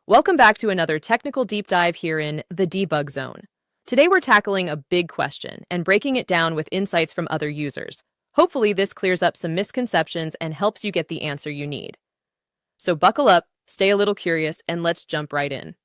Welcome back to another technical deep dive here in the debug zone. Today we're tackling a big question and breaking it down with insights from other users. Hopefully this clears up some misconceptions and helps you get the answer you need. So buckle up, stay a little curious, and let's jump right in.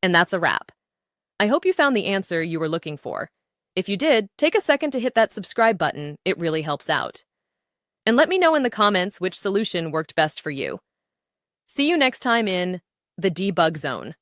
And that's a wrap. I hope you found the answer you were looking for. If you did, take a second to hit that subscribe button. It really helps out. And let me know in the comments which solution worked best for you. See you next time in the debug zone.